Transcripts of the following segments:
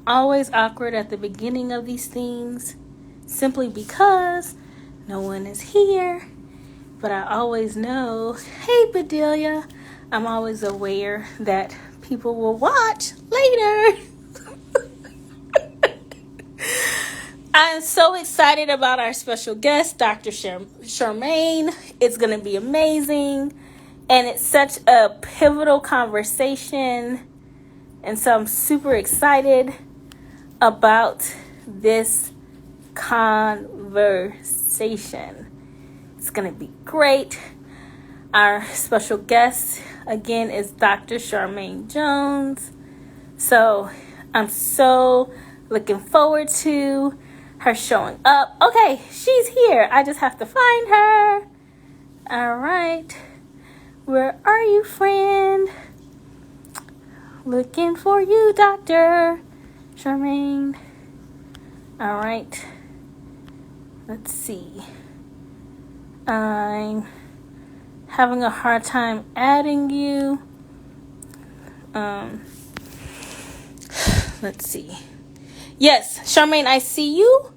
always awkward at the beginning of these things simply because no one is here. But I always know, hey Bedelia, I'm always aware that people will watch later. I'm so excited about our special guest, Dr. Shermaine. It's going to be amazing. And it's such a pivotal conversation. And so I'm super excited about this conversation. It's going to be great. Our special guest, again, is Dr. Shermaine Jones. So I'm so looking forward to her showing up. Okay, she's here. I just have to find her. All right. Where are you, friend? Looking for you, Dr. Shermaine. All right. Let's see. I'm having a hard time adding you. Let's see. Yes, Shermaine, I see you.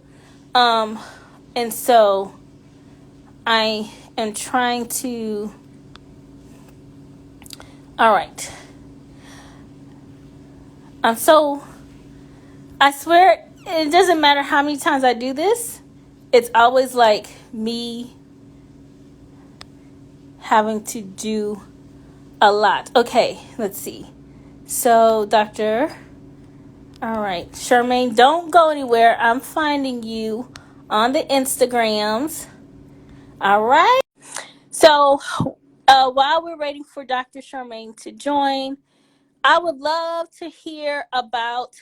And so I am trying to. All right. I swear it doesn't matter how many times I do this. It's always like me having to do a lot. Okay, let's see. So, Dr. All right, Shermaine, don't go anywhere. I'm finding you on the Instagrams. All right. So, while we're waiting for Dr. Shermaine to join, I would love to hear about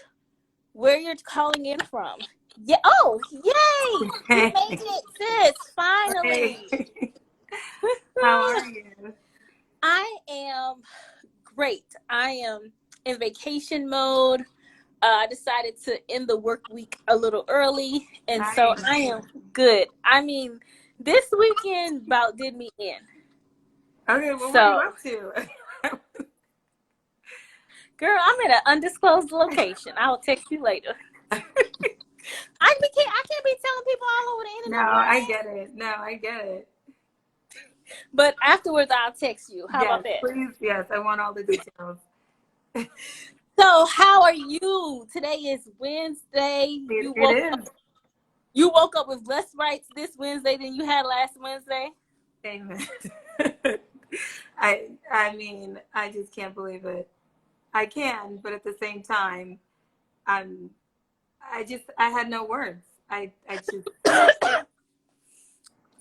where you're calling in from. Yeah. Oh, yay! You Hey. made it, sis. Finally. Hey. How are you? I am great. I am in vacation mode. I decided to end the work week a little early, and so Nice. I am good. I mean, this weekend about did me in. Okay, well, what are you So, up to? girl, I'm at an undisclosed location. I'll text you later. I can't be telling people all over the No, internet where I I am. get it. No, I get it. But afterwards, I'll text you. How Yes, about that? please. Yes, I want all the details. So, how are you? Today is Wednesday. It is. You woke up with less rights this Wednesday than you had last Wednesday. Amen. I mean, I just can't believe it. I can, but at the same time, I'm I had no words. I just I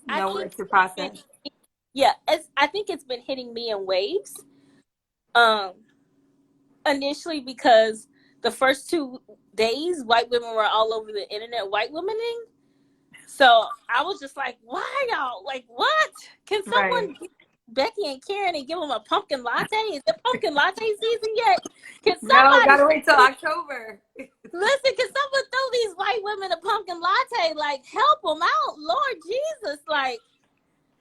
no think words to it's been, process. yeah, I think it's been hitting me in waves. Um, Initially because the first 2 days, white women were all over the internet white womaning. So I was just like, why y'all? Like, what? Can Right. someone get Becky and Karen and give them a pumpkin latte? Is it pumpkin latte season yet? Can No, somebody gotta wait till October. listen? Can someone throw these white women a pumpkin latte? Like, help them out, Lord Jesus! Like,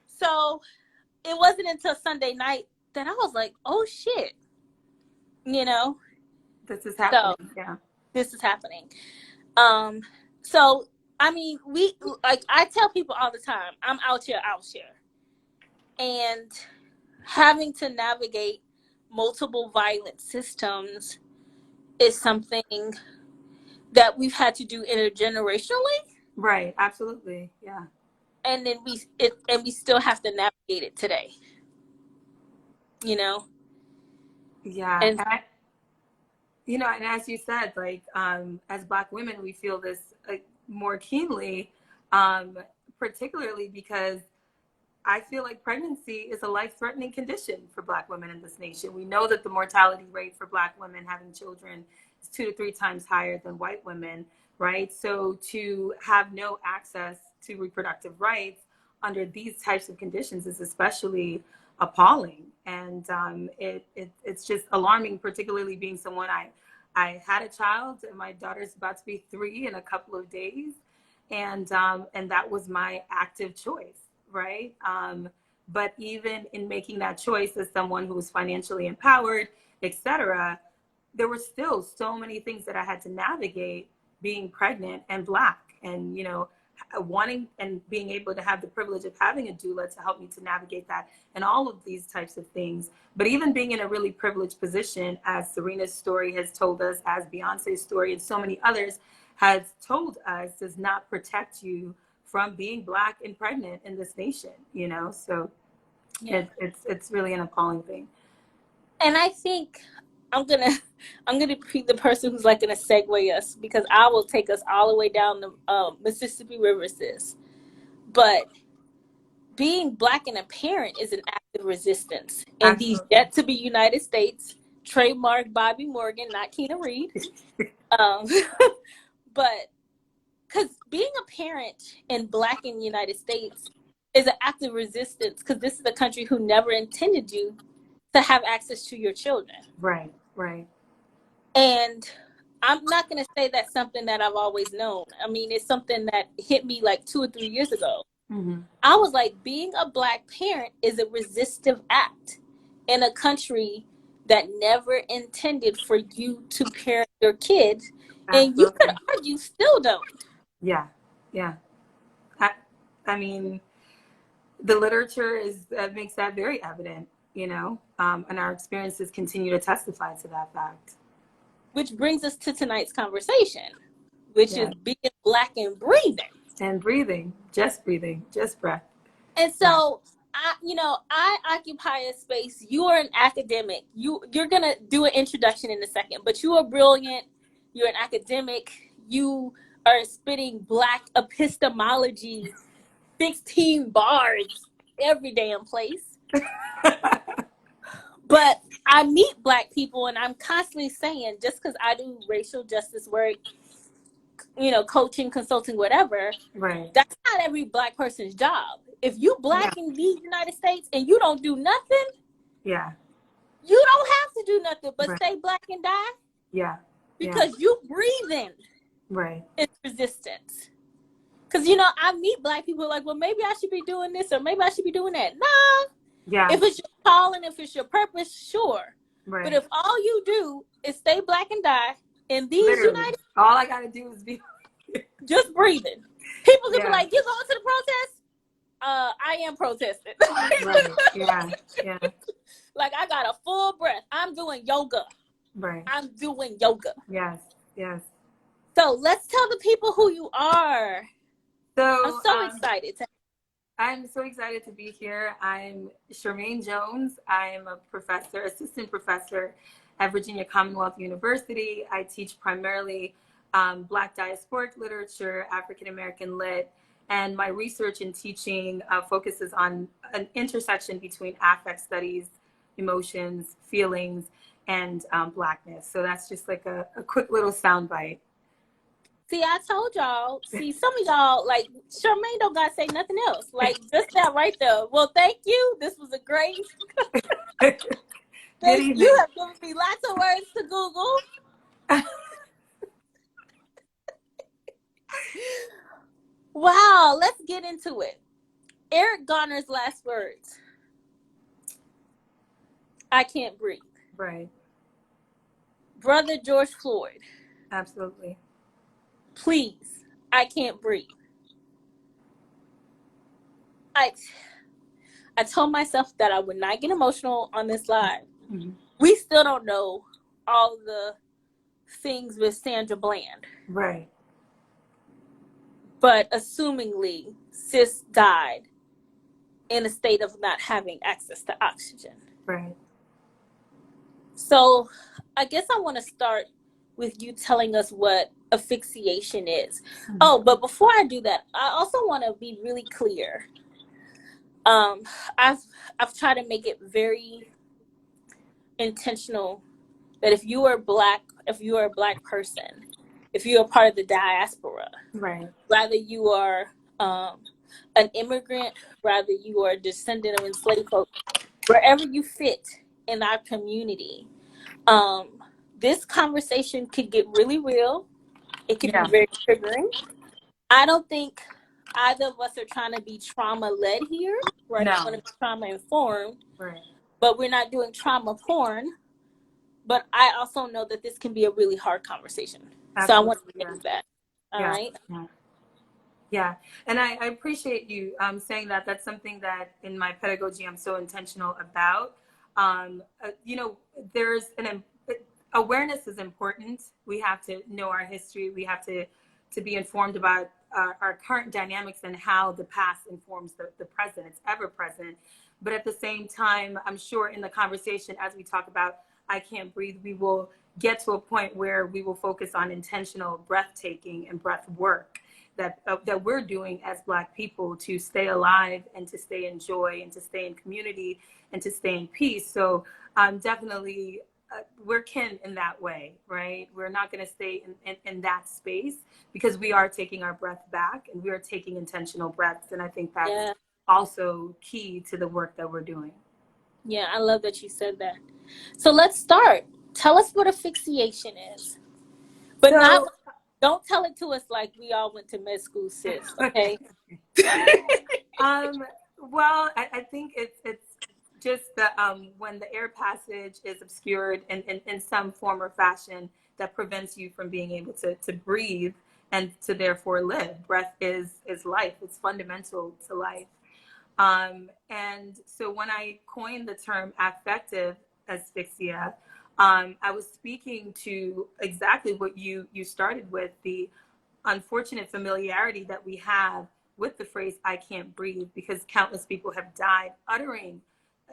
so it wasn't until Sunday night that I was like, oh shit, you know. This is So happening. Yeah. this is happening. Um, so I mean, we like I tell people all the time, I'm out here, and having to navigate multiple violent systems is something that we've had to do intergenerationally, Right. Absolutely. Yeah. and then we still have to navigate it today. You know, Yeah. and And as you said, like, as Black women, we feel this more keenly, um, particularly because I feel like pregnancy is a life-threatening condition for Black women in this nation. We know that the mortality rate for Black women having children is 2 to 3 times higher than white women, right? So to have no access to reproductive rights under these types of conditions is especially appalling, and it's just alarming, particularly being someone I had a child, and my daughter's about to be 3 in a couple of days, and that was my active choice, right? But even in making that choice as someone who was financially empowered, etc., there were still so many things that I had to navigate being pregnant and Black, and, you know, wanting and being able to have the privilege of having a doula to help me to navigate that and all of these types of things. But even being in a really privileged position, as Serena's story has told us, as Beyonce's story and so many others has told us, does not protect you from being Black and pregnant in this nation, you know? So yeah, it's really an appalling thing. And I think I'm gonna be the person who's like gonna segue us, because I will take us all the way down the Mississippi River, sis. But being Black and a parent is an act of resistance in these yet to be United States. Trademark Bobby Morgan, not Kina Reed. But because being a parent in Black in the United States is an act of resistance, because this is a country who never intended you to have access to your children. Right, right. And I'm not going to say that's something that I've always known. I mean, it's something that hit me like 2 or 3 years ago. Mm-hmm. I was like, being a Black parent is a resistive act in a country that never intended for you to parent your kids. Absolutely. And you could argue still don't. Yeah, yeah. I mean, the literature makes that very evident, you know, and our experiences continue to testify to that fact. Which brings us to tonight's conversation, which is being Black and breathing. And breathing, just breath. And so, I occupy a space. You are an academic. You're going to do an introduction in a second, but you are brilliant. You're an academic. You are spitting Black epistemology, 16 bars every damn place. But I meet Black people, and I'm constantly saying, just because I do racial justice work, you know, coaching, consulting, whatever, right, that's not every Black person's job. If you Black in the United States and you don't do nothing, you don't have to do nothing but stay Black and die. Because you breathing. Right. It's resistance. Because, you know, I meet Black people like, well, maybe I should be doing this or maybe I should be doing that. Nah. Yeah. If it's your calling, if it's your purpose, sure. Right. But if all you do is stay Black and die in these United States, all I gotta do is be just breathing. People could be like, you going to the protest? I am protesting. Right. Yeah. Like, I got a full breath. I'm doing yoga. Right. I'm doing yoga. Yes. So let's tell the people who you are. So I'm so excited. I'm so excited to be here. I'm Shermaine Jones. I'm a professor, assistant professor at Virginia Commonwealth University. I teach primarily Black diasporic literature, African American lit, and my research and teaching focuses on an intersection between affect studies, emotions, feelings, and Blackness. So that's just like a quick little soundbite. See, I told y'all. See, some of y'all, like, Shermaine don't got to say nothing else. Like, just that right there. Well, thank you. This was a great... You have given me lots of words to Google. Wow, let's get into it. Eric Garner's last words. I can't breathe. Right. Brother George Floyd. Absolutely. Please, I can't breathe. I told myself that I would not get emotional on this live. Mm-hmm. We still don't know all the things with Sandra Bland. Right. But assumingly, sis died in a state of not having access to oxygen. Right. So I guess I want to start with you telling us what asphyxiation is. Mm-hmm. Oh, but before I do that, I also want to be really clear. I've tried to make it very intentional that if you are Black, if you are a Black person, if you are part of the diaspora, right, rather you are an immigrant, rather you are a descendant of enslaved folks, wherever you fit in our community, this conversation could get really real. It could be very triggering. I don't think either of us are trying to be trauma-led here. We're not going to be trauma-informed. Right. But we're not doing trauma porn. but I also know that this can be a really hard conversation. So I want Absolutely. to Yeah. say that. All Yeah. right. Yeah. Yeah, and I appreciate you saying that. That's something that in my pedagogy I'm so intentional about. You know, there's an awareness is important. We have to know our history. We have to be informed about our current dynamics and how the past informs the present. It's ever present. But at the same time, I'm sure in the conversation as we talk about I Can't Breathe, we will get to a point where we will focus on intentional breath taking and breath work that we're doing as Black people to stay alive and to stay in joy and to stay in community and to stay in peace. So definitely we're kin in that way, right? We're not going to stay in that space because we are taking our breath back and we are taking intentional breaths. And I think that's also key to the work that we're doing. Yeah, I love that you said that. So let's start. Tell us what asphyxiation is. But don't tell it to us like we all went to med school, sis. Okay. Well, I think it's just that when the air passage is obscured in some form or fashion that prevents you from being able to breathe and to therefore live. Breath is life. It's fundamental to life. And so when I coined the term affective asphyxia, I was speaking to exactly what you started with, the unfortunate familiarity that we have with the phrase I can't breathe, because countless people have died uttering,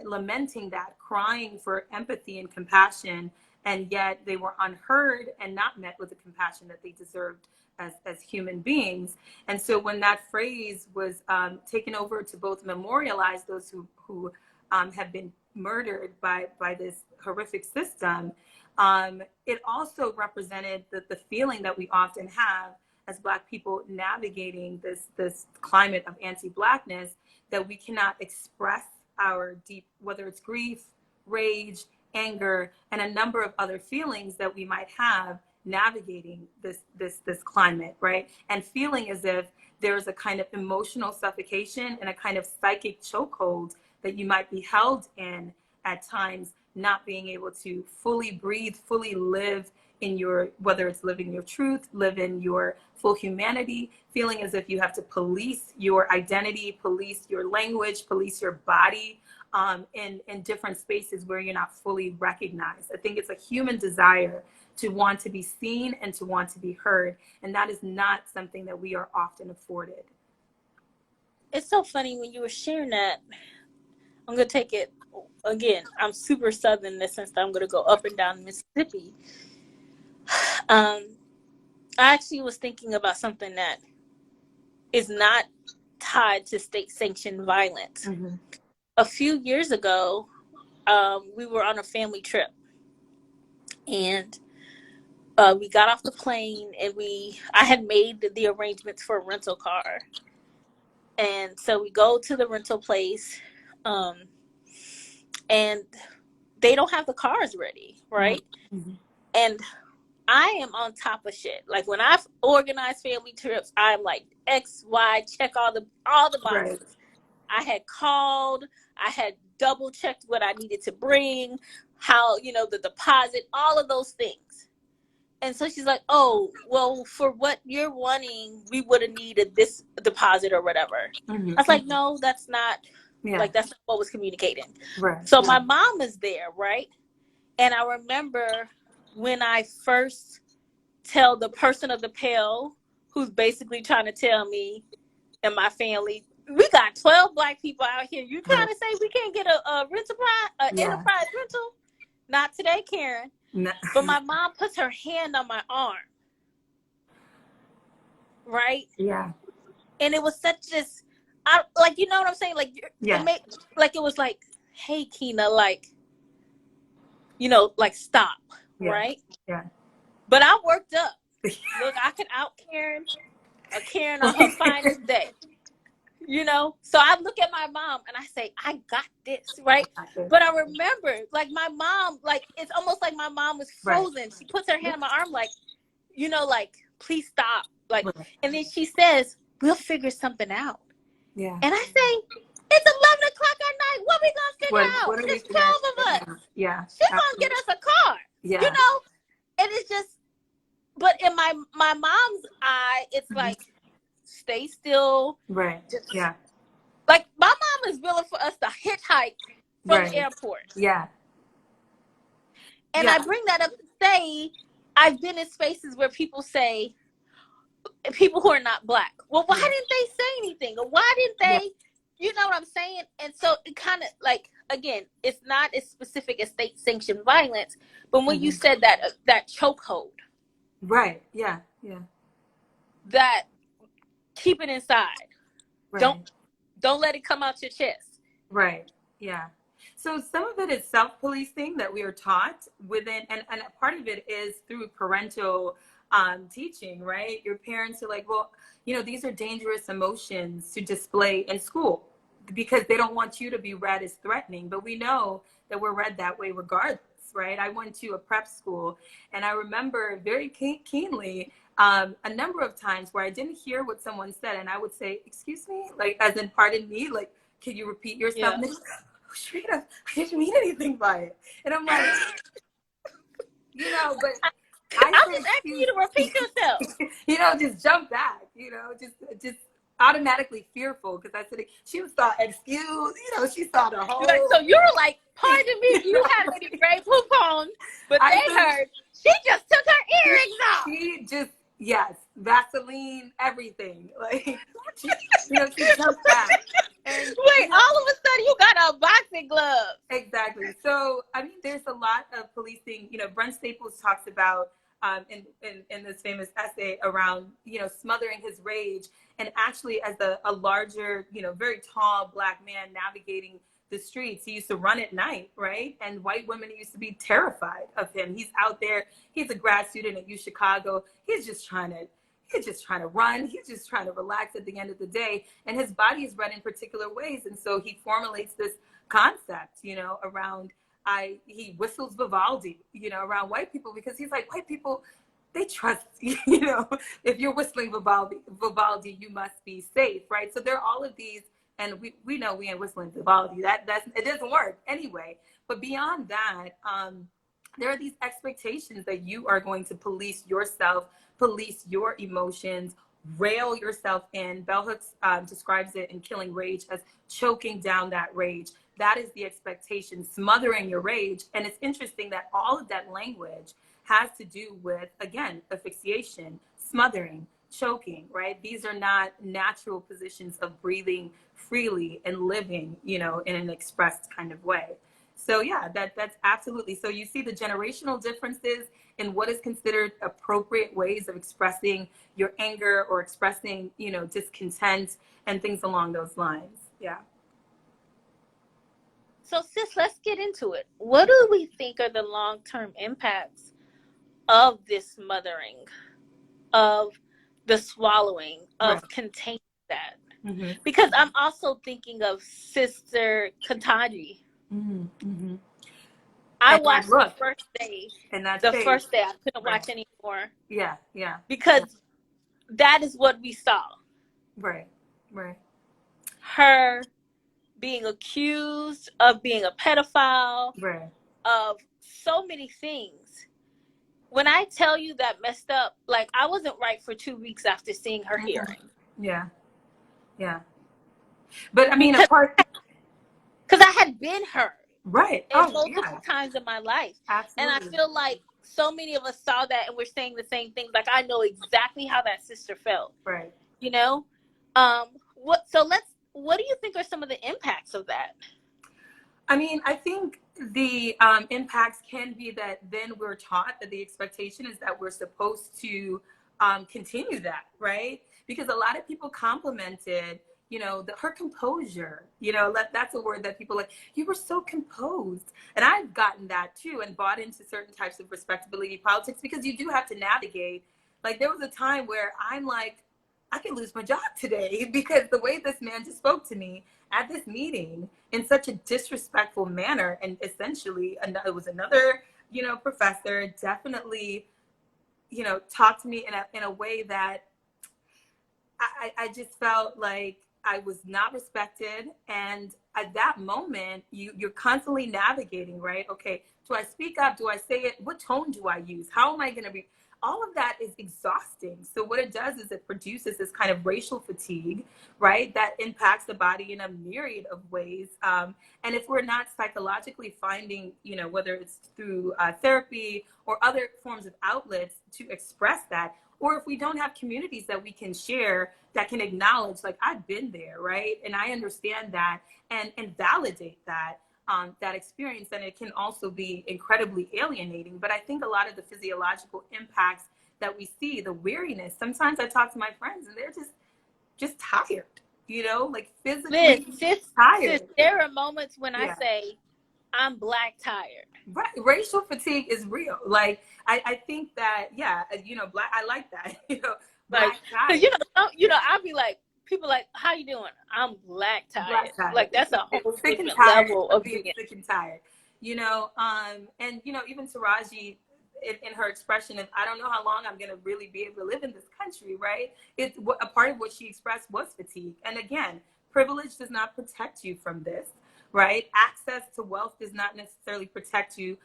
lamenting that, crying for empathy and compassion, and yet they were unheard and not met with the compassion that they deserved as human beings. And so when that phrase was taken over to both memorialize those who have been murdered by this horrific system, it also represented the feeling that we often have as Black people navigating this climate of anti-Blackness, that we cannot express our deep, whether it's grief, rage, anger, and a number of other feelings that we might have navigating this climate, right? And feeling as if there's a kind of emotional suffocation and a kind of psychic chokehold that you might be held in at times, not being able to fully breathe, fully live in your, whether it's living your truth, live in your full humanity, feeling as if you have to police your identity, police your language, police your body in different spaces where you're not fully recognized. I think it's a human desire to want to be seen and to want to be heard. And that is not something that we are often afforded. It's so funny when you were sharing that. I'm going to take it again. I'm super Southern in the sense that I'm going to go up and down Mississippi. I actually was thinking about something that is not tied to state sanctioned violence. Mm-hmm. A few years ago, we were on a family trip, and we got off the plane, and I had made the arrangements for a rental car. And so we go to the rental place, and they don't have the cars ready, right? Mm-hmm. And I am on top of shit. Like when I organize family trips, I'm like X, Y, check all the boxes. Right. I had called, I had double checked what I needed to bring, how, the deposit, all of those things. And so she's like, oh, well, for what you're wanting, we would have needed this deposit or whatever. Mm-hmm. I was like, no, that's not, that's not what was communicating. Right. So my mom is there, right? And I remember when I first tell the person of the pail, who's basically trying to tell me and my family, we got 12 Black people out here. You trying to say we can't get a enterprise rental? Not today, Karen. No. But my mom puts her hand on my arm. Right? Yeah. And it was such this, you know what I'm saying? Like, it was like, hey, Kina, like, stop. Yeah. Right? Yeah. But I worked up. Look, I could out Karen on her finest day. So I look at my mom and I say, I got this, right? But I remember, like, my mom, like, it's almost like my mom was frozen. Right. She puts her hand on my arm, like, like, please stop. Like, and then she says, we'll figure something out. Yeah. And I say, it's 11 o'clock at night. What are we going to figure out? There's 12 of us. Yeah. She's going to get us a car. you Yeah. know, and it's just, but in my mom's eye, it's Mhm. like, stay still. Right. Just Yeah. like my mom is willing for us to hitchhike from the Right. airport. Yeah. And I Yeah. bring that up to say, I've been in spaces where people say, people who are not Black, well, why Yeah. didn't they say anything? Or why didn't Yeah. they, you know what I'm saying? And so it kind of like, again, it's not as specific as state sanctioned violence, but when you Mhm. said that chokehold, Right. Yeah. Yeah. that keep it inside. Don't Right. don't let it come out your chest. Right. Yeah. So some of it is self-policing that we are taught within, and a part of it is through parental teaching, right? Your parents are like, well, these are dangerous emotions to display in school because they don't want you to be read as threatening. But we know that we're read that way regardless, right? I went to a prep school, and I remember very keenly a number of times where I didn't hear what someone said, and I would say, "Excuse me," like as in, "Pardon me," like, "Can you repeat yourself?" Yeah. And they go, "Oh, Sharita, I didn't mean anything by it." And I'm like, but I I'm said, just asking you "Excuse," to repeat yourself. just jump back, just automatically fearful because I said she thought excuse, she saw the Like, whole. so you were like, pardon me, do you have any gray poop on? But I they said, heard she just took her she, earrings off. she just, yes, Vaseline, everything. Like, she, she jumped back. And, Wait, all of a sudden you got a boxing glove. exactly. So, I mean, there's a lot of policing. Brent Staples talks about in this famous essay around, smothering his rage. And actually, as a larger, very tall Black man navigating the streets, he used to run at night, right? And white women used to be terrified of him. He's out there. He's a grad student at U Chicago. He's just trying to run. He's just trying to relax at the end of the day. And his body is run in particular ways. And so he formulates this concept, around he whistles Vivaldi, around white people because he's like, white people, they trust, if you're whistling Vivaldi, you must be safe, right? So there are all of these, and we know we ain't whistling Vivaldi. It doesn't work anyway. But beyond that, there are these expectations that you are going to police yourself, police your emotions, rail yourself in. Bell Hooks describes it in Killing Rage as choking down that rage. That is the expectation, smothering your rage. And it's interesting that all of that language has to do with, again, asphyxiation, smothering, choking, right? These are not natural positions of breathing freely and living, in an expressed kind of way. So yeah, that's absolutely. So you see the generational differences in what is considered appropriate ways of expressing your anger or expressing, discontent and things along those lines. Yeah. So, sis, let's get into it. What do we think are the long-term impacts of this mothering, of the swallowing, Right. of containing that? Mm-hmm. Because I'm also thinking of Sister Kataji. Mm-hmm. Mm-hmm. I And that watched look and that the face. first day. I couldn't Right. watch anymore Yeah. Yeah. Yeah. because that is what we saw. Right. Right. Her being accused of being a pedophile, Right. of so many things. When I tell you that messed up, like I wasn't right for 2 weeks after seeing her Mm-hmm. hearing. Yeah. Yeah. But I mean, Because apart. I had been her Right. in Oh, yeah. multiple times in my life. And I Absolutely. feel like so many of us saw that and we're saying the same thing. Like I know exactly how that sister felt. Right. You know? What do you think are some of the impacts of that? I mean, I think the impacts can be that then we're taught that the expectation is that we're supposed to continue that, right? Because a lot of people complimented, her composure. That's a word that people like. You were so composed, and I've gotten that too, and bought into certain types of respectability politics because you do have to navigate. Like there was a time where I'm like, I could lose my job today because the way this man just spoke to me at this meeting in such a disrespectful manner, and essentially it was another professor, definitely talked to me in a way that I just felt like I was not respected, and at that moment, you're constantly navigating, right? Okay, do I speak up? Do I say it? What tone do I use? How am I going to be? All of that is exhausting. So what it does is it produces this kind of racial fatigue, right? That impacts the body in a myriad of ways. And if we're not psychologically finding, whether it's through therapy or other forms of outlets to express that, or if we don't have communities that we can share that can acknowledge, like, I've been there, right? And I understand that, and validate that, that experience, then it can also be incredibly alienating. But I think a lot of the physiological impacts that we see, the weariness, sometimes I talk to my friends and they're just tired, like physically tired. Sis, there are moments when I Yeah. say, I'm Black tired. Right. Racial fatigue is real. Like, I think that, yeah, Black, I like that, Black Like, tired. I'll be like, people like, how you doing? I'm Black tired. Black tired. Like, that's a whole sick and different tired level of of being being. sick and tired, and even Taraji, in her expression of, I don't know how long I'm going to really be able to live in this country, right? A part of what she expressed was fatigue. And again, privilege does not protect you from this, right? Access to wealth does not necessarily protect you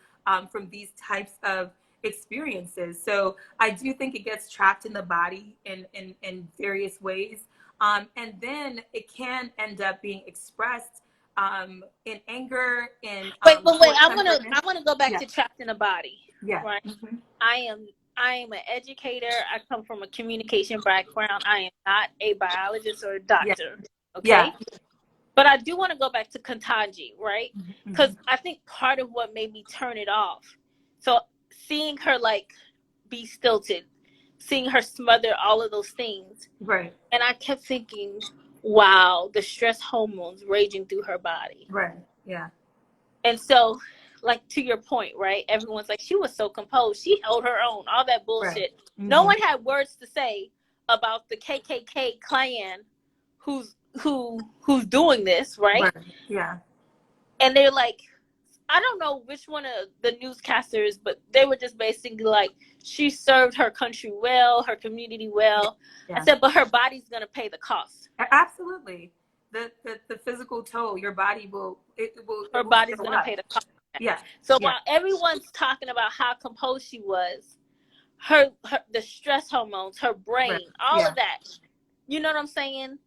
from these types of experiences. So I do think it gets trapped in the body in various ways. And then it can end up being expressed in anger, in Wait. I short-temperedness. want to go back Yeah. to trapped in the body. Yeah. Right. Mm-hmm. I am an educator. I come from a communication background. I am not a biologist or a doctor. Yeah. Okay. Yeah. But I do want to go back to Ketanji, right? Because Mm-hmm. I think part of what made me turn it off. So seeing her like be stilted, seeing her smother all of those things. Right. And I kept thinking, wow, the stress hormones raging through her body. Right. Yeah. And so, like, to your point, right? Everyone's like, she was so composed. She held her own, all that bullshit. Right. Mm-hmm. No one had words to say about the KKK clan who's doing this, right? Yeah. And they're like, I don't know which one of the newscasters, but they were just basically like, she served her country well, her community well. Yeah. I said, but her body's going to pay the cost. Absolutely. The physical toll, your body will. Her body's going to pay the cost. Yeah. So while everyone's talking about how composed she was, her the stress hormones, her brain, all of that, you know what I'm saying?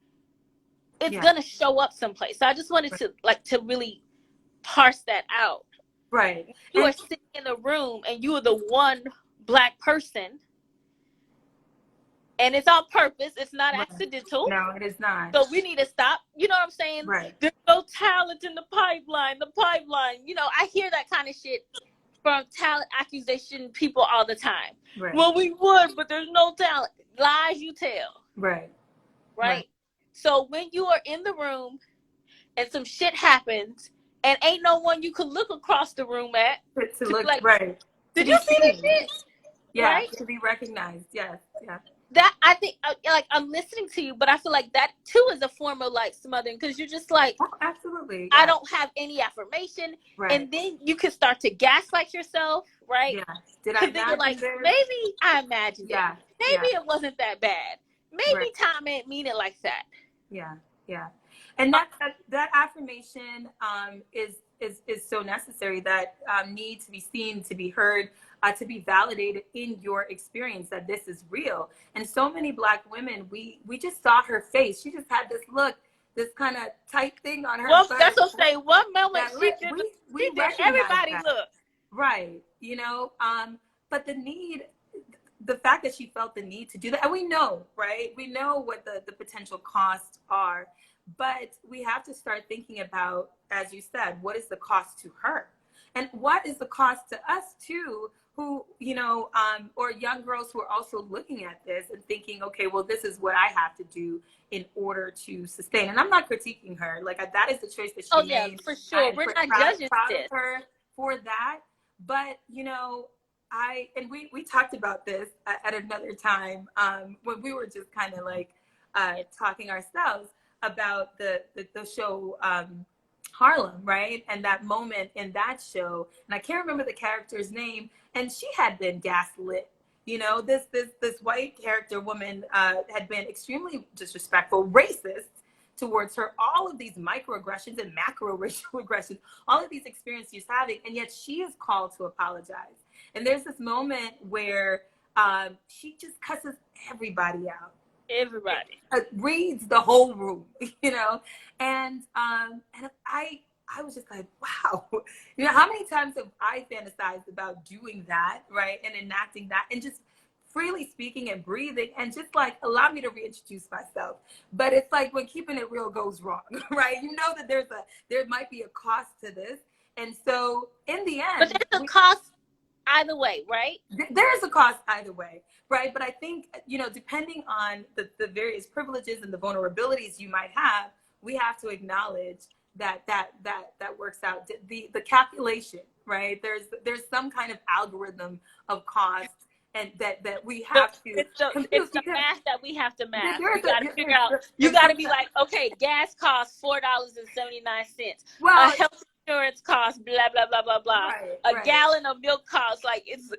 It's going to show up someplace. So I just wanted to really parse that out. Right. You are sitting in a room and you are the one Black person, and it's on purpose. It's not accidental. No, it is not. So we need to stop. You know what I'm saying? Right. There's no talent in the pipeline. I hear that kind of shit from talent accusation people all the time. Right. Well, we would, but there's no talent. Lies you tell. Right. So when you are in the room and some shit happens, and ain't no one you could look across the room at to look like, right. Did you see this shit? Yeah, right? To be recognized. Yes, yeah. That, I think, like, I'm listening to you, but I feel like that too is a form of like smothering, because you're just like, oh, absolutely. Yeah. I don't have any affirmation, and then you can start to gaslight yourself, right? Yeah. Did I imagine like this? Maybe I imagined it. Maybe it wasn't that bad. Maybe Tom ain't mean it like that. Yeah, yeah. And that affirmation is so necessary. That need to be seen, to be heard, to be validated in your experience that this is real. And so many Black women, we just saw her face. She just had this look, this kind of tight thing on her. Well, that's what I'm saying. One moment she did everybody that. Look. Right. But the fact that she felt the need to do that, and we know, right? We know what the potential costs are, but we have to start thinking about, as you said, what is the cost to her? And what is the cost to us too, who, or young girls who are also looking at this and thinking, okay, well, this is what I have to do in order to sustain. And I'm not critiquing her. Like, that is the choice that she made. Oh, yeah, for sure. We're not judging proud of her for that. But, we talked about this at another time when we were just kind of like talking ourselves about the show Harlem, right? And that moment in that show, and I can't remember the character's name, and she had been gaslit. This white character woman had been extremely disrespectful, racist towards her, all of these microaggressions and macro-racial aggressions, all of these experiences she's having, and yet she is called to apologize. And there's this moment where she just cusses everybody out. Everybody. Reads the whole room, you know? And I was just like, wow, you know, how many times have I fantasized about doing that, right? And enacting that and just freely speaking and breathing and just like allow me to reintroduce myself. But it's like when keeping it real goes wrong, right? You know that there might be a cost to this. And so in the end, but there's a cost either way, right? There is a cost either way, right? But I think, you know, depending on the various privileges and the vulnerabilities you might have, we have to acknowledge that works out. The calculation, right? There's some kind of algorithm of cost, and that we have to. It's the math that we have to math. You got to figure out. You got to be like, okay, gas costs $4.79. Well, health insurance costs blah blah blah blah blah. Right. Gallon of milk costs like it's.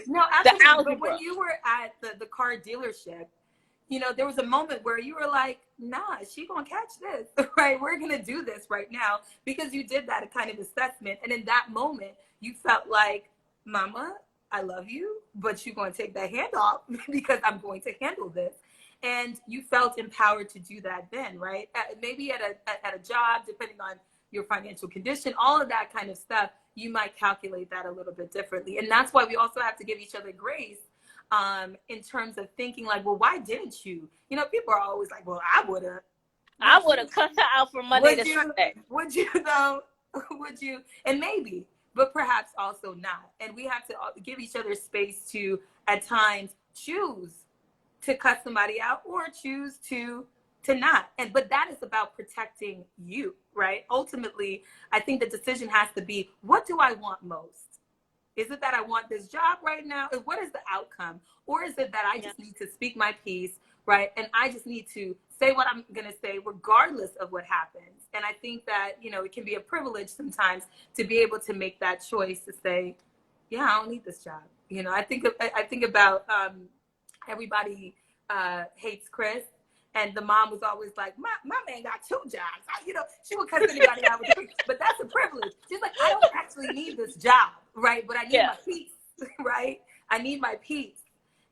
No, absolutely. But when you were at the car dealership, you know, there was a moment where you were like, nah, she gonna catch this, right? We're gonna do this right now, because you did that kind of assessment. And in that moment, you felt like, mama, I love you, but you're gonna take that hand off because I'm going to handle this. And you felt empowered to do that then, right? Maybe at a job, depending on your financial condition, all of that kind of stuff, you might calculate that a little bit differently. And that's why we also have to give each other grace in terms of thinking like, well, why didn't you? You know, people are always like, well, I would have cut her out from Monday to Sunday. Would you though? Would you? And maybe, but perhaps also not. And we have to give each other space to, at times, choose to cut somebody out or choose to not. But that is about protecting you, right? Ultimately, I think the decision has to be, what do I want most? Is it that I want this job right now? And what is the outcome? Or is it that I just need to speak my piece, right? And I just need to say what I'm going to say regardless of what happens. And I think that, you know, it can be a privilege sometimes to be able to make that choice to say, yeah, I don't need this job. You know, I think about Everybody Hates Chris. And the mom was always like, my man got 2 jobs. You know, she would cuss anybody out with it. But that's a privilege. She's like, I don't actually need this job, right? But I need my peace, right? I need my peace.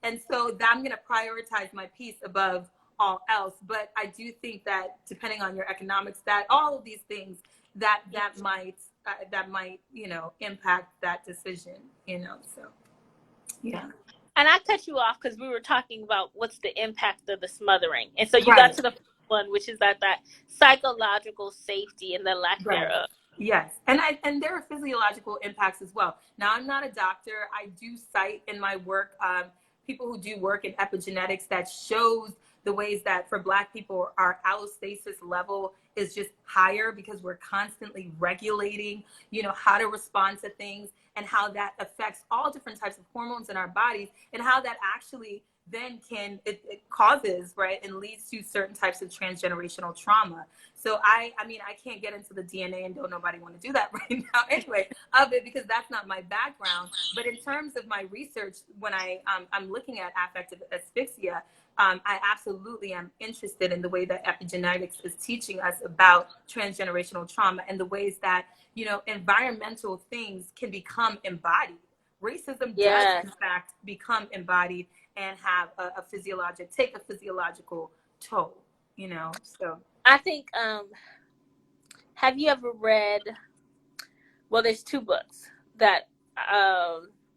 And so I'm going to prioritize my peace above all else. But I do think that depending on your economic stat, all of these things that might, you know, impact that decision, you know, so, yeah. And I cut you off because we were talking about what's the impact of the smothering. And so you got to the first one, which is that psychological safety and the lack thereof. Yes. And there are physiological impacts as well. Now, I'm not a doctor. I do cite in my work people who do work in epigenetics that shows the ways that for Black people, our allostasis level is just higher because we're constantly regulating, you know, how to respond to things and how that affects all different types of hormones in our bodies and how that actually then it causes, right, and leads to certain types of transgenerational trauma. So I mean, I can't get into the DNA and don't nobody want to do that right now anyway of it because that's not my background. But in terms of my research, when I'm looking at affective asphyxia, I absolutely am interested in the way that epigenetics is teaching us about transgenerational trauma and the ways that, you know, environmental things can become embodied. Racism does, in fact, become embodied and have take a physiological toll, you know, so. I think, have you ever read, well, there's 2 books that,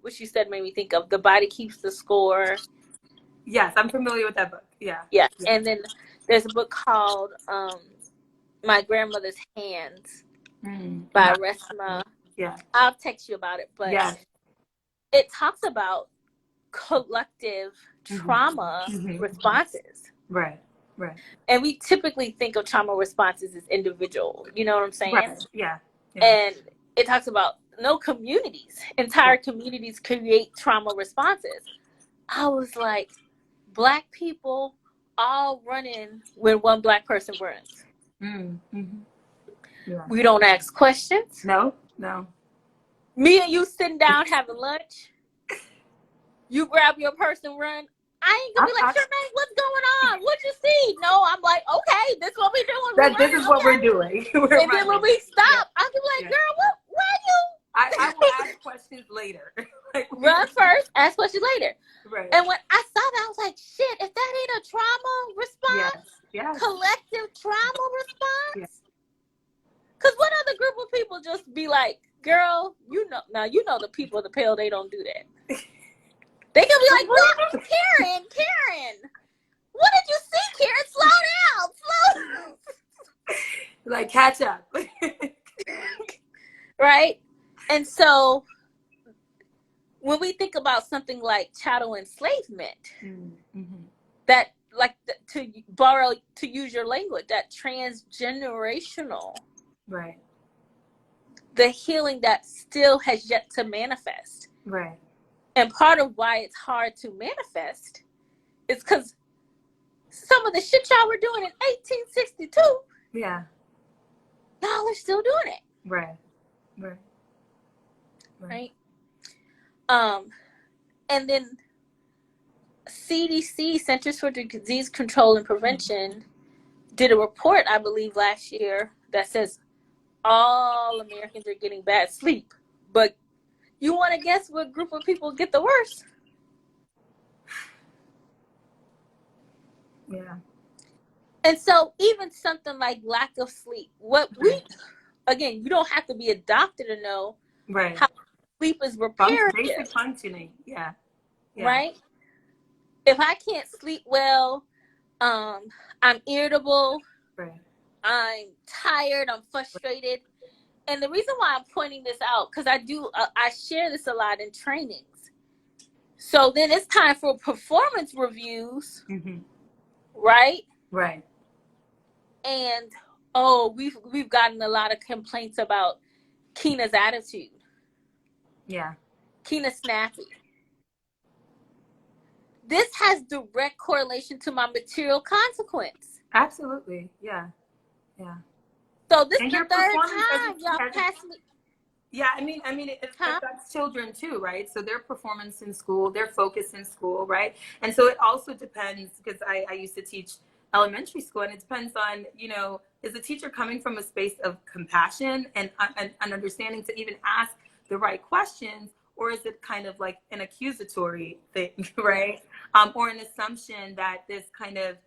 which you said made me think of, The Body Keeps the Score. Yes, I'm familiar with that book. Yeah. And then there's a book called My Grandmother's Hands by Resma. Yeah. I'll text you about it, but it talks about collective trauma responses. Right. And we typically think of trauma responses as individual. You know what I'm saying? Right. Yeah. And it talks about entire communities create trauma responses. I was like, Black people all running when one Black person runs. Yeah. We don't ask questions. No. Me and you sitting down having lunch. You grab your purse and run. I ain't gonna be like, Shermaine, what's going on? What you see? No, I'm like, okay, this is what we doing. This is what we're doing. And then when we stop, I can be like, girl, where you? I will ask questions later. Like, run first, ask questions later. Right. And when I saw that, I was like, shit, if that ain't a trauma response, collective trauma response. Because what other group of people just be like, girl, the people of the pill, they don't do that. They can be like, what? Karen, what did you see, Karen? Slow down. Like, catch up. Right? And so when we think about something like chattel enslavement, that, like, to use your language, that transgenerational, right, the healing that still has yet to manifest. Right. And part of why it's hard to manifest is because some of the shit y'all were doing in 1862, y'all are still doing it. Right. And then CDC, Centers for Disease Control and Prevention, did a report, I believe, last year that says all Americans are getting bad sleep. But you want to guess what group of people get the worst? Yeah. And so even something like lack of sleep, again, you don't have to be a doctor to know how sleep is reparative. Basic functioning, yeah. Right? If I can't sleep well, I'm irritable, I'm tired, I'm frustrated. And the reason why I'm pointing this out, because I share this a lot in trainings. So then it's time for performance reviews, right? Right. And we've gotten a lot of complaints about Kina's attitude. Yeah. Kina snappy. This has direct correlation to my material consequence. Absolutely. Yeah. So this is the third time y'all passed me. Yeah, I mean, it affects children too, right? So their performance in school, their focus in school, right? And so it also depends, because I used to teach elementary school, and it depends on, is the teacher coming from a space of compassion and understanding to even ask the right questions, or is it kind of like an accusatory thing, right? Or an assumption that this kind of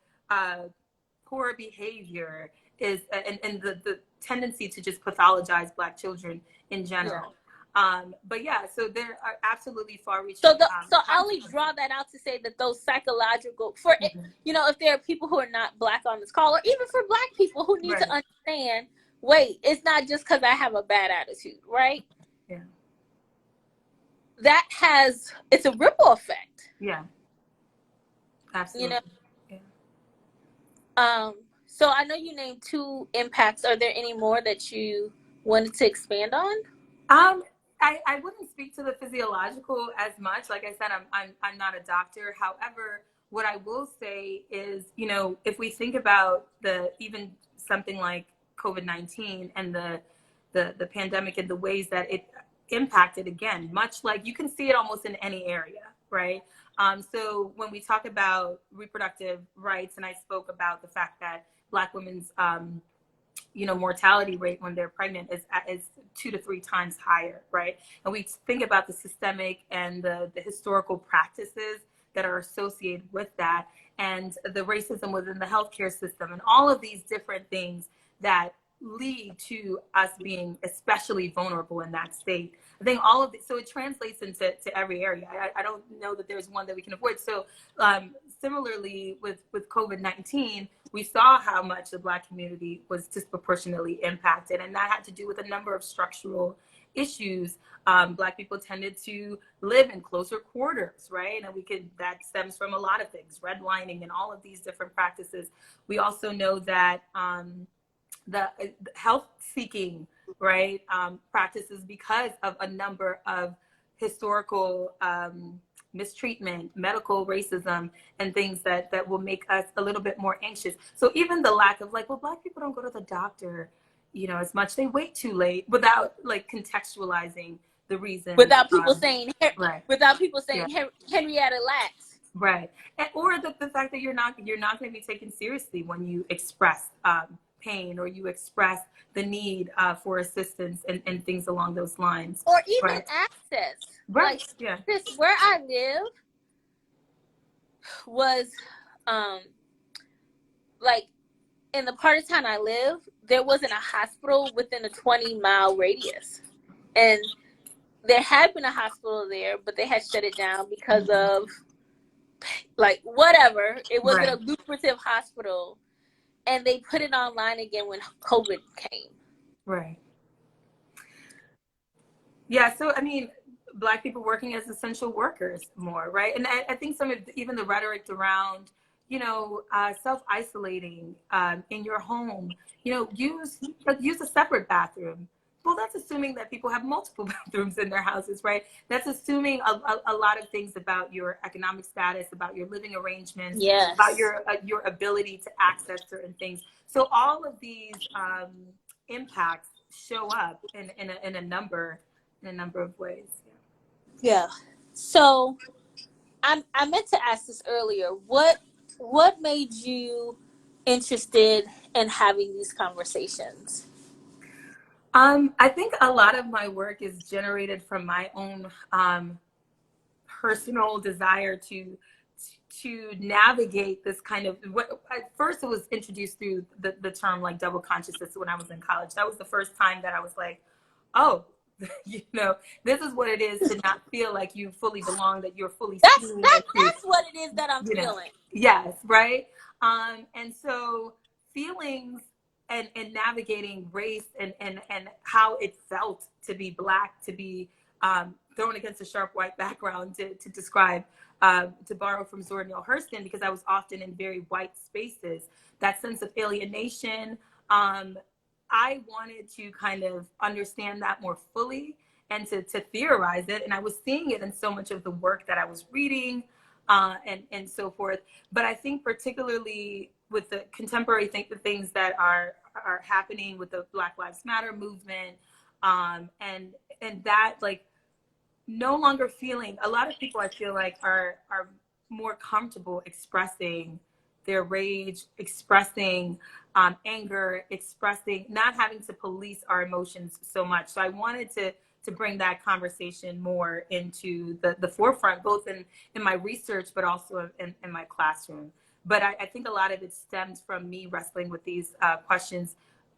poor behavior is, and the tendency to just pathologize Black children in general. But yeah, so there are absolutely far-reaching. So I only draw that out to say that those psychological, if there are people who are not Black on this call, or even for Black people who need to understand, wait, it's not just because I have a bad attitude, right? Yeah. It's a ripple effect. Yeah. Absolutely. So I know you named 2 impacts. Are there any more that you wanted to expand on? I wouldn't speak to the physiological as much. Like I said, I'm not a doctor. However, what I will say is, if we think about even something like COVID-19 and the pandemic and the ways that it impacted, again, much like you can see it almost in any area, right? So when we talk about reproductive rights, and I spoke about the fact that Black women's mortality rate when they're pregnant is 2 to 3 times higher, right? And we think about the systemic and the historical practices that are associated with that, and the racism within the healthcare system, and all of these different things that lead to us being especially vulnerable in that state. I think all of this, so it translates into every area. I don't know that there's one that we can avoid. So similarly with COVID-19, we saw how much the Black community was disproportionately impacted, and that had to do with a number of structural issues. Black people tended to live in closer quarters, right? And that stems from a lot of things, redlining and all of these different practices. We also know that the health seeking, right, practices, because of a number of historical mistreatment, medical racism, and things that will make us a little bit more anxious. So even the lack of Black people don't go to the doctor, as much. They wait too late without contextualizing the reason. Without people saying, Henrietta Lacks. Right. Or the fact that you're not going to be taken seriously when you express pain, or you express the need for assistance, and things along those lines. Or even Right. access. Like Right. Yeah. this, where I live was, um, like in the part of town I live, there wasn't a hospital within a 20-mile radius. And there had been a hospital there, but they had shut it down because of like whatever. It wasn't Right. a lucrative hospital. And they put it online again when COVID came. Right. Yeah, so I mean, Black people working as essential workers more, right? And I think some of even the rhetoric around, self-isolating in your home, use a separate bathroom. Well, that's assuming that people have multiple bathrooms in their houses, right? That's assuming a lot of things about your economic status, about your living arrangements, about Yes. your ability to access certain things. So all of these impacts show up in a number of ways. Yeah. So I meant to ask this earlier. What made you interested in having these conversations? I think a lot of my work is generated from my own personal desire to navigate this kind of what at first it was introduced through the term like double consciousness when I was in college. That was the first time that I was like, oh, this is what it is to not feel like you fully belong, that you're fully That's seen, that and to, that's what it is that I'm you know, feeling. yes, right. And so feelings and navigating race and how it felt to be Black, to be thrown against a sharp white background, to describe, to borrow from Zora Neale Hurston, because I was often in very white spaces, that sense of alienation. I wanted to kind of understand that more fully, and to theorize it. And I was seeing it in so much of the work that I was reading, and so forth. But I think particularly with the contemporary the things that are happening with the Black Lives Matter movement, and that, like, no longer feeling, a lot of people I feel like are more comfortable expressing their rage, expressing anger, expressing, not having to police our emotions so much. So I wanted to bring that conversation more into the forefront, both in my research, but also in my classroom. But I think a lot of it stems from me wrestling with these questions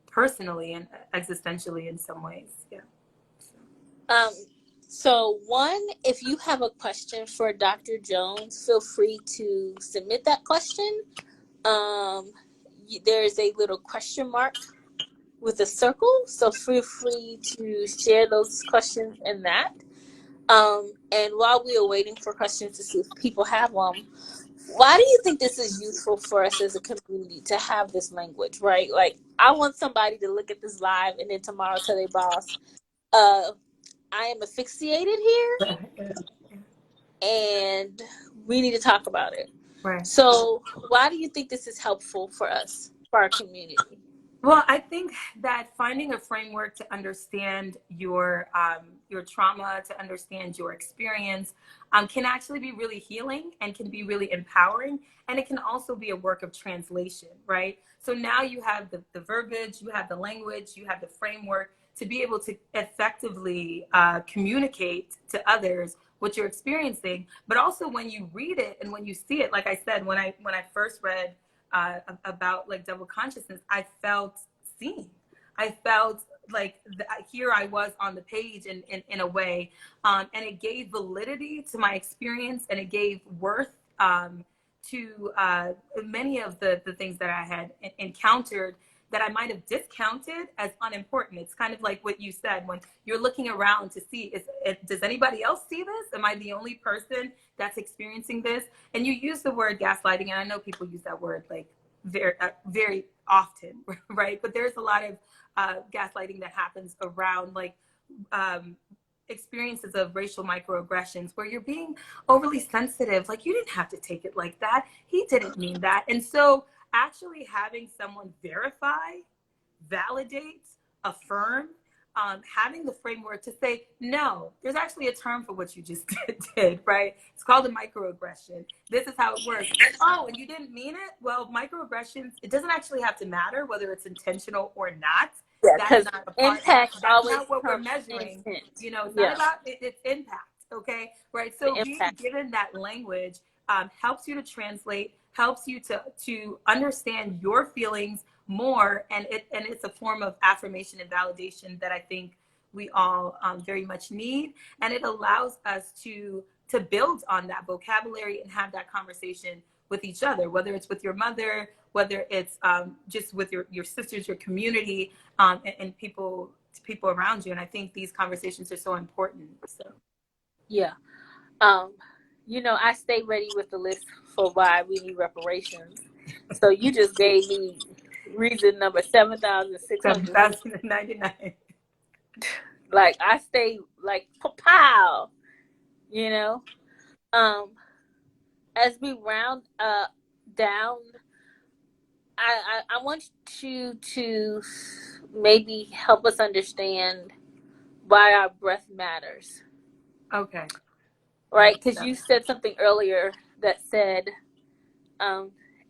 personally and existentially in some ways. Yeah. Um, so one, if you have a question for Dr. Jones, feel free to submit that question. Um, there's a little question mark with a circle, so feel free to share those questions in that. And while we are waiting for questions to see if people have them, why do you think this is useful for us as a community to have this language, right? Like, I want somebody to look at this live and then tomorrow tell their boss, I am asphyxiated here and we need to talk about it. Right. So why do you think this is helpful for us, for our community? Well, I think that finding a framework to understand your trauma, to understand your experience, can actually be really healing and can be really empowering. And it can also be a work of translation, right? So now you have the verbiage, you have the language, you have the framework to be able to effectively communicate to others what you're experiencing. But also when you read it and when you see it, like I said, when I first read about like double consciousness, I felt seen. I felt like here I was on the page in a way, and it gave validity to my experience, and it gave worth to many of the things that I had encountered that I might have discounted as unimportant. It's kind of like what you said, when you're looking around to see, does anybody else see this? Am I the only person that's experiencing this? And you use the word gaslighting, and I know people use that word like very often, right? But there's a lot of gaslighting that happens around like experiences of racial microaggressions where you're being overly sensitive. Like, you didn't have to take it like that. He didn't mean that. And so actually having someone verify, validate, affirm having the framework to say, no, there's actually a term for what you just did, right? It's called a microaggression. This is how it works. Oh, and you didn't mean it? Well, microaggressions, it doesn't actually have to matter whether it's intentional or not. Yeah, That's because not a part, impact that's always not what we're comes measuring. intent. You know, it's not Yeah, about it's impact, okay? Right. the So being impact. given that language helps you to translate, helps you to understand your feelings more, and it's a form of affirmation and validation that I think we all very much need, and it allows us to build on that vocabulary and have that conversation with each other, whether it's with your mother, whether it's just with your sisters, your community, and people around you. And I think these conversations are so important. So Yeah. I stay ready with the list for why we need reparations. So you just gave me reason number 7,600. 7,099. Like I stay like pow, you know. As we round down, I want you to maybe help us understand why our breath matters. Okay. Right? Because you said something earlier that said,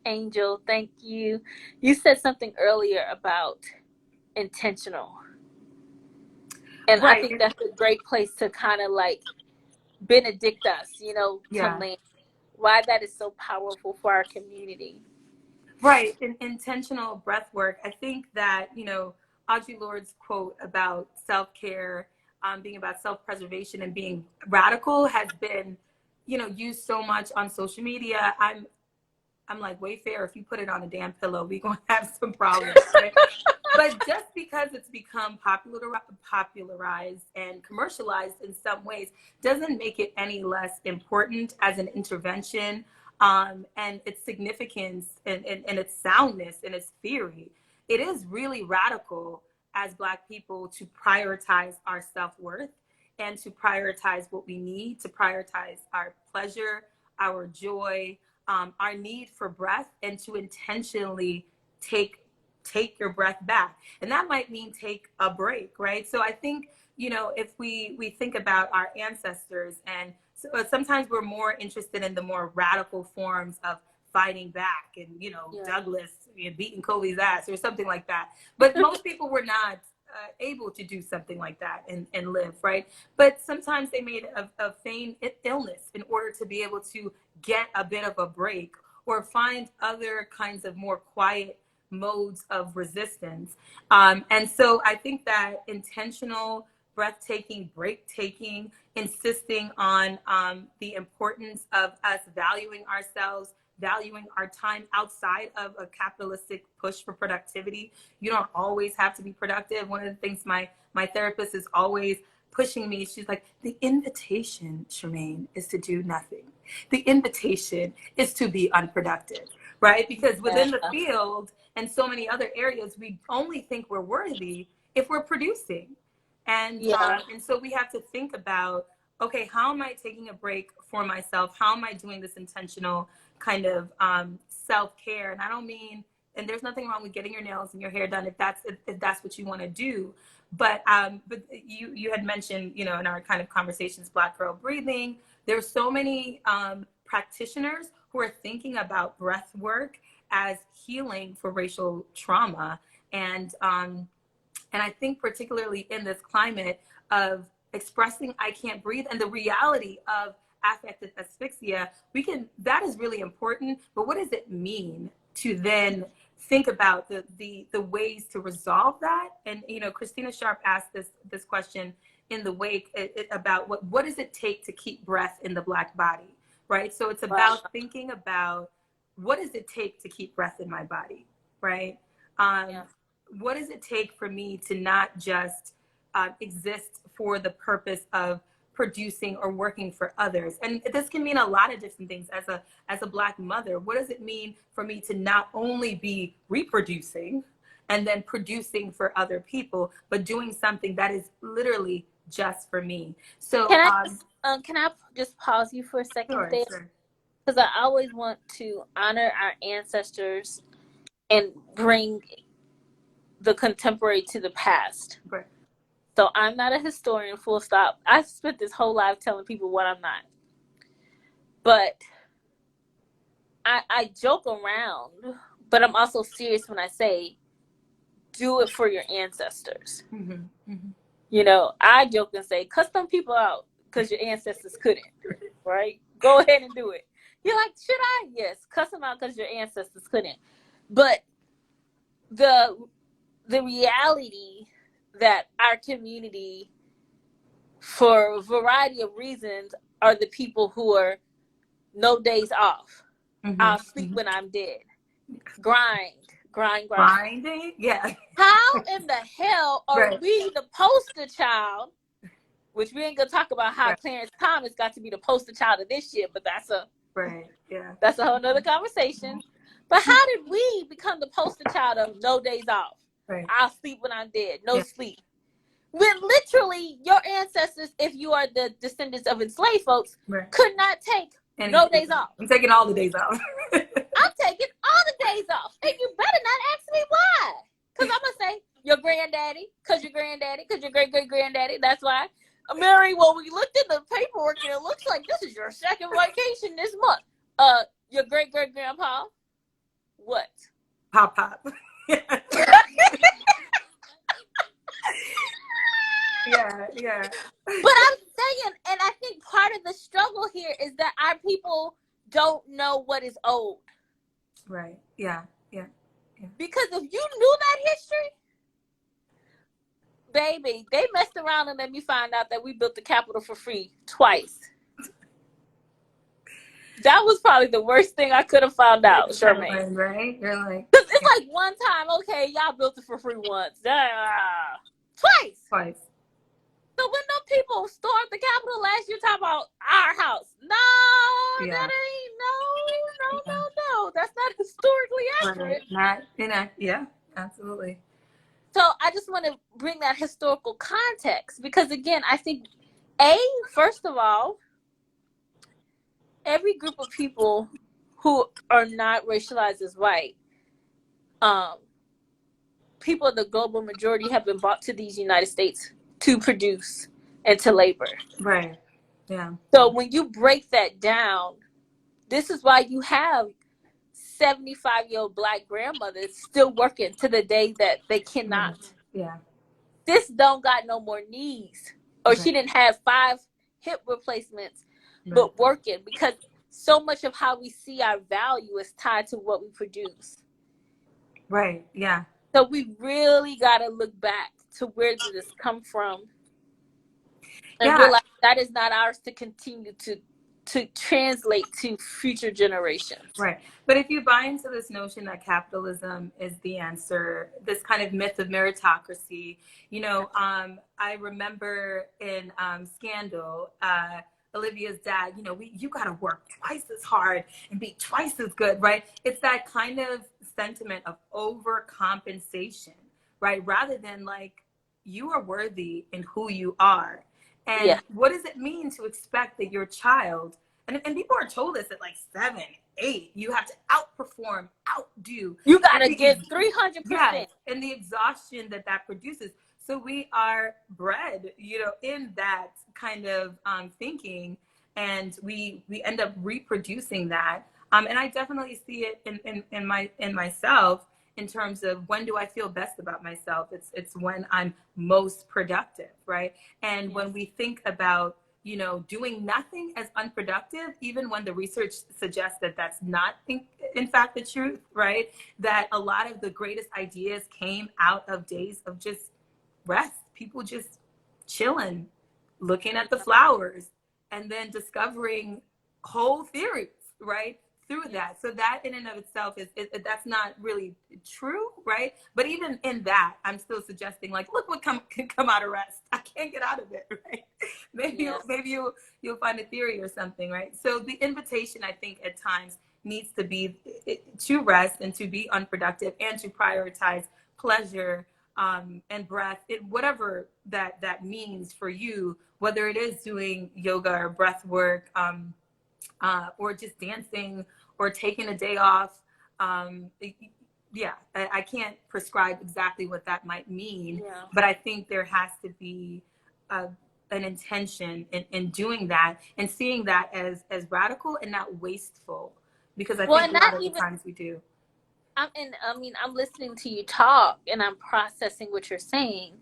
Angel, thank you. You said something earlier about intentional. And I Right. think that's a great place to kind of like benedict us, to Yeah. land. Why that is so powerful for our community. Right. Intentional breath work. I think that, Audre Lorde's quote about self-care, being about self-preservation and being radical has been, used so much on social media. I'm like, Wayfair, if you put it on a damn pillow, we're going to have some problems. Right? But just because it's become popularized and commercialized in some ways doesn't make it any less important as an intervention, and its significance and its soundness and its theory. It is really radical as Black people to prioritize our self-worth and to prioritize what we need, to prioritize our pleasure, our joy, our need for breath, and to intentionally take your breath back. And that might mean take a break, right? So I think, if we think about our ancestors, and so sometimes we're more interested in the more radical forms of fighting back and, Douglas beating Kobe's ass or something like that. But most people were not able to do something like that and live, right? But sometimes they made a feigned illness in order to be able to get a bit of a break or find other kinds of more quiet modes of resistance. And so I think that intentional breathtaking, break taking, insisting on the importance of us valuing ourselves, valuing our time outside of a capitalistic push for productivity. You don't always have to be productive. One of the things my therapist is always pushing me, she's like, the invitation, Shermaine, is to do nothing. The invitation is to be unproductive, right? Because within the field and so many other areas, we only think we're worthy if we're producing. And so we have to think about, okay, how am I taking a break for myself? How am I doing this intentional kind of self-care? And I don't mean, and there's nothing wrong with getting your nails and your hair done if that's what you want to do. But you had mentioned, in our kind of conversations, Black girl breathing. There's so many practitioners who are thinking about breath work as healing for racial trauma. And I think particularly in this climate of expressing I can't breathe and the reality of affective asphyxia, that is really important. But what does it mean to then think about the ways to resolve that? And, Christina Sharp asked this question in the wake about what does it take to keep breath in the Black body, right? So it's about thinking about what does it take to keep breath in my body, right? What does it take for me to not just exist for the purpose of producing or working for others? And this can mean a lot of different things. As a Black mother, what does it mean for me to not only be reproducing and then producing for other people, but doing something that is literally just for me? So can I just pause you for a second there? Sure. Because I always want to honor our ancestors and bring the contemporary to the past. Right. So I'm not a historian, full stop. I spent this whole life telling people what I'm not. But I joke around, but I'm also serious when I say, do it for your ancestors. Mm-hmm. Mm-hmm. You know, I joke and say, cut some people out because your ancestors couldn't, right? Go ahead and do it. You're like, should I? Yes, cuss them out because your ancestors couldn't. But the reality that our community, for a variety of reasons, are the people who are no days off. Mm-hmm. I'll sleep Mm-hmm. when I'm dead. Grind. Grinding? Yeah. How in the hell are Right. we the poster child? Which we ain't gonna talk about how Right. Clarence Thomas got to be the poster child of this shit, but that's a whole nother conversation. But how did we become the poster child of no days off? Right. I'll sleep when I'm dead. No sleep. When literally your ancestors, if you are the descendants of enslaved folks, could not take no days off. I'm taking all the days off. I'm taking all the days off. And you better not ask me why. Because I'm going to say your granddaddy, because your granddaddy, because your great-great-granddaddy. That's why. Mary, well, we looked at the paperwork and it looks like this is your second vacation this month. Your great-great-grandpa, what? Pop. Yeah. But I'm saying, and I think part of the struggle here is that our people don't know what is old. Right. Yeah. Because if you knew that history, baby, they messed around and let me find out that we built the Capitol for free twice. That was probably the worst thing I could have found out, Shermaine. Right? You're like, because it's like one time, okay, y'all built it for free once, twice. So when them people stormed the Capitol last year, talking about our house, no, that ain't no. That's not historically accurate. Yeah, absolutely. So I just want to bring that historical context because, again, I think, first of all, every group of people who are not racialized as white, people of the global majority have been brought to these United States to produce and to labor. Right. Yeah. So when you break that down, this is why you have 75-year-old Black grandmothers still working to the day that they cannot. Yeah. This don't got no more knees, or she didn't have 5 hip replacements, but working, because so much of how we see our value is tied to what we produce. Right. Yeah. So we really got to look back to where did this come from, and realize that is not ours to continue to translate to future generations. Right. But if you buy into this notion that capitalism is the answer, this kind of myth of meritocracy, I remember in Scandal, Olivia's dad, you got to work twice as hard and be twice as good, right? It's that kind of sentiment of overcompensation, right? Rather than like, you are worthy in who you are. And what does it mean to expect that your child, and people are told this at like 7, 8, you have to outperform, outdo. You got to give 300%. Yes, and the exhaustion that produces. So we are bred, in that kind of thinking, and we end up reproducing that. And I definitely see it in myself. In terms of when do I feel best about myself? It's when I'm most productive, right? And when we think about, doing nothing as unproductive, even when the research suggests that that's not in fact the truth, right? That a lot of the greatest ideas came out of days of just rest, people just chilling, looking at the flowers, and then discovering whole theories, right? Through that. So that in and of itself is that's not really true, right? But even in that, I'm still suggesting, like, look what can come out of rest. I can't get out of it, right? Maybe you'll find a theory or something, right? So the invitation, I think, at times needs to be to rest and to be unproductive and to prioritize pleasure and breath, whatever that means for you, whether it is doing yoga or breath work, or just dancing or taking a day off. yeah, I can't prescribe exactly what that might mean, Yeah. but I think there has to be an intention in doing that and seeing that as radical and not wasteful, because I Well, think and a lot not of the even, times we do. I'm listening to you talk and I'm processing what you're saying.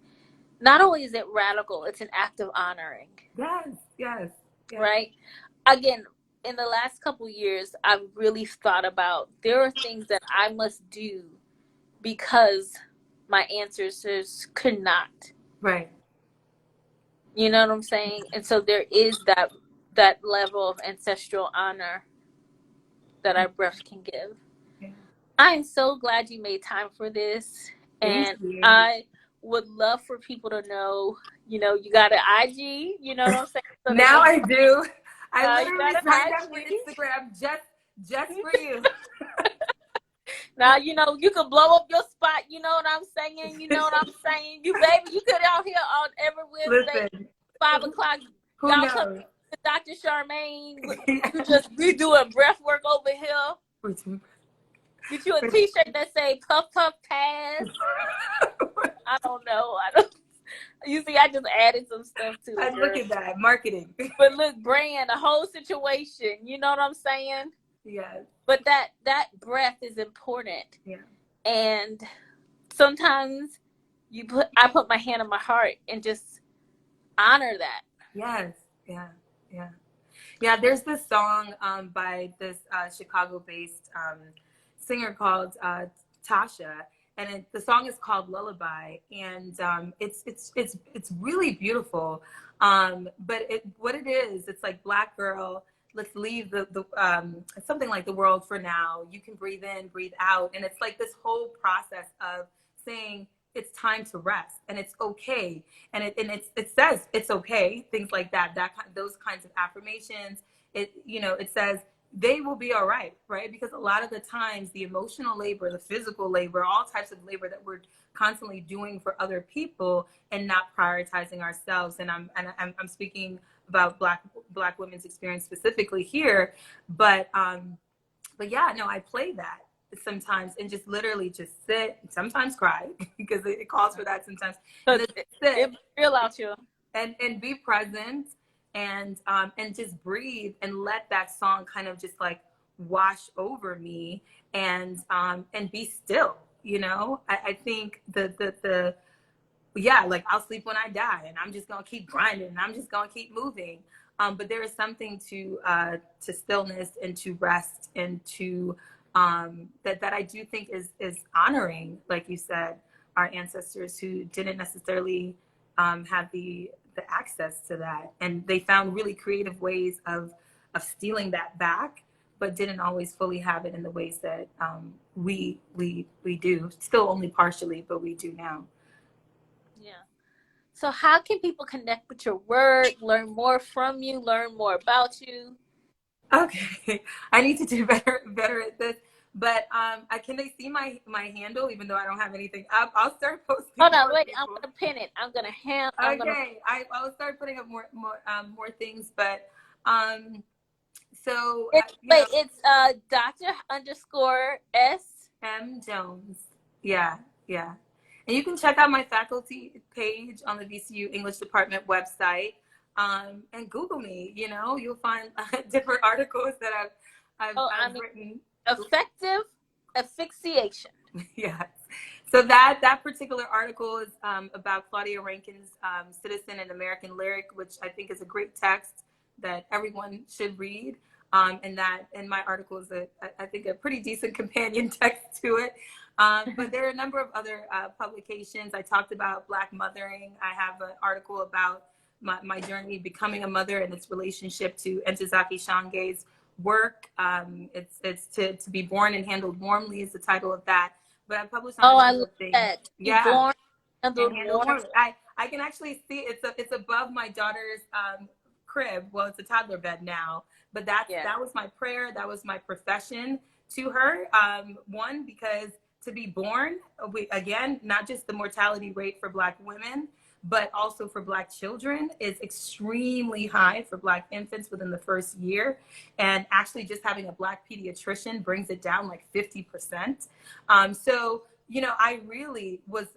Not only is it radical, it's an act of honoring. Yes, yes, yes. Right? Again, in the last couple years, I've really thought about there are things that I must do because my ancestors could not. Right. You know what I'm saying? And so there is that level of ancestral honor that our breath can give. Yeah. I am so glad you made time for this. Thank And you. I would love for people to know, you got an IG, you know what I'm saying? So they Now can, I do. I you literally got an signed up for IG. Instagram just for you. Now, you could blow up your spot, you know what I'm saying? You know what I'm saying? You baby, you could out here on every Wednesday, Listen, 5 o'clock. who Y'all come knows? to Dr. Charmaine. You just be doing breath work over here. Get you a t-shirt that say puff puff pass. I don't know. You see, I just added some stuff to it, girl. Look at that marketing. But look, brand, the whole situation. You know what I'm saying? Yes. But that breath is important. Yeah. And sometimes I put my hand on my heart and just honor that. Yes. Yeah. Yeah. Yeah. There's this song by this Chicago-based singer called Tasha, and the song is called Lullaby, and it's really beautiful. But what it is, it's like Black girl. Let's leave the something like the world for now. You can breathe in, breathe out, and it's like this whole process of saying it's time to rest and it's okay, and it says it's okay, things like that, those kinds of affirmations. It says they will be all right, right? Because a lot of the times the emotional labor, the physical labor, all types of labor that we're constantly doing for other people and not prioritizing ourselves. And I'm speaking about black women's experience specifically here, but yeah, no, I play that sometimes and just literally just sit, sometimes cry because it calls for that sometimes. And just sit it real out you and be present and just breathe and let that song kind of just like wash over me and be still. I think the yeah, like I'll sleep when I die and I'm just gonna keep grinding and I'm just gonna keep moving. But there is something to stillness and to rest and to that I do think is honoring, like you said, our ancestors who didn't necessarily have the access to that, and they found really creative ways of stealing that back, but didn't always fully have it in the ways that we do. Still only partially, but we do now. Yeah. So how can people connect with your work, learn more from you, learn more about you? Okay, I need to do better at this. But can they see my handle even though I don't have anything up? I'll start posting. Oh no, wait! I'm gonna pin it. I'm gonna Okay, I'll start putting up more things. But so it's Dr._S. Jones. Yeah, yeah. And you can check out my faculty page on the VCU English Department website, and Google me. You'll find different articles that I've written. Effective asphyxiation. Yes. So that particular article is about Claudia Rankine's Citizen and American Lyric, which I think is a great text that everyone should read. And my article is I think a pretty decent companion text to it. But there are a number of other publications. I talked about Black mothering. I have an article about my journey becoming a mother and its relationship to Ntozake Shange's work. It's to be born and handled warmly is the title of that. But I published on a number of things. That. Yeah. Born, handled warmly. I can actually see it's above my daughter's crib. Well, it's a toddler bed now, but that was my prayer. That was my profession to her. One, because to be born, again, not just the mortality rate for Black women, but also for Black children is extremely high for Black infants within the first year. And actually just having a Black pediatrician brings it down like 50%. So, you know, I really was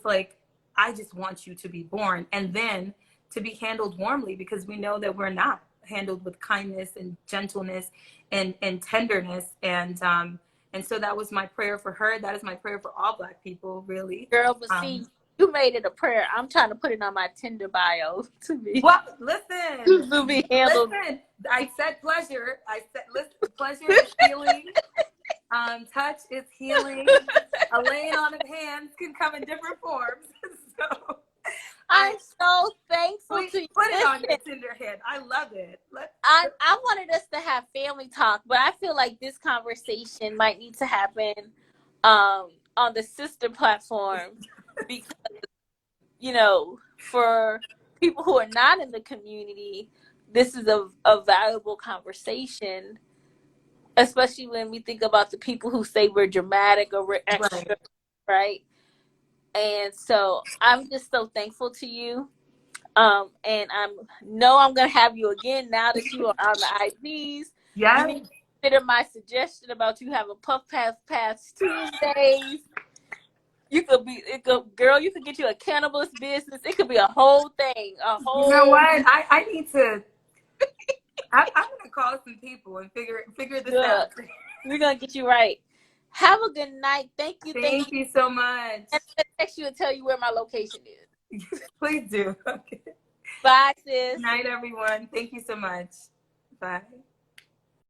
like, I just want you to be born and then to be handled warmly, because we know that we're not handled with kindness and gentleness and tenderness. And so that was my prayer for her. That is my prayer for all Black people, really. Girl, but see, you made it a prayer. I'm trying to put it on my Tinder bio to be. Well, listen. To be handled. Listen, I said pleasure. I said, listen, pleasure is healing. Touch is healing. A laying on of hands can come in different forms. So I'm so thankful to you. Put it on your Tinder head. I love it. I wanted us to have family talk, but I feel like this conversation might need to happen on the sister platform, because, you know, for people who are not in the community, this is a valuable conversation, especially when we think about the people who say we're dramatic or we're extra, right? And so I'm just so thankful to you. And I'm gonna have you again now that you are on the IGs. Yeah. You need to consider my suggestion about you having Puff Pass Tuesdays. You could girl, you could get you a cannabis business. It could be a whole thing. You know what? I need to. I'm gonna call some people and figure this out. We're gonna get you right. Have a good night. Thank you. Thank you so much. And I'm gonna text you and tell you where my location is. Please do. Okay. Bye, sis. Good night, everyone. Thank you so much. Bye.